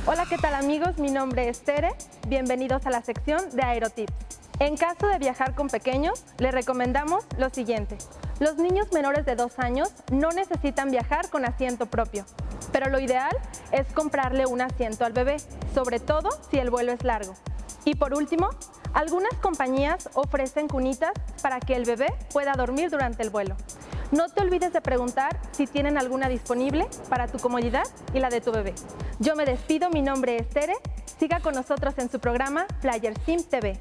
Hola, ¿qué tal amigos? Mi nombre es Tere. Bienvenidos a la sección de Aerotips. En caso de viajar con pequeños, les recomendamos lo siguiente. Los niños menores de 2 años no necesitan viajar con asiento propio, pero lo ideal es comprarle un asiento al bebé, sobre todo si el vuelo es largo. Y por último, algunas compañías ofrecen cunitas para que el bebé pueda dormir durante el vuelo. No te olvides de preguntar si tienen alguna disponible para tu comodidad y la de tu bebé. Yo me despido, mi nombre es Tere. Siga con nosotros en su programa Player Sim TV.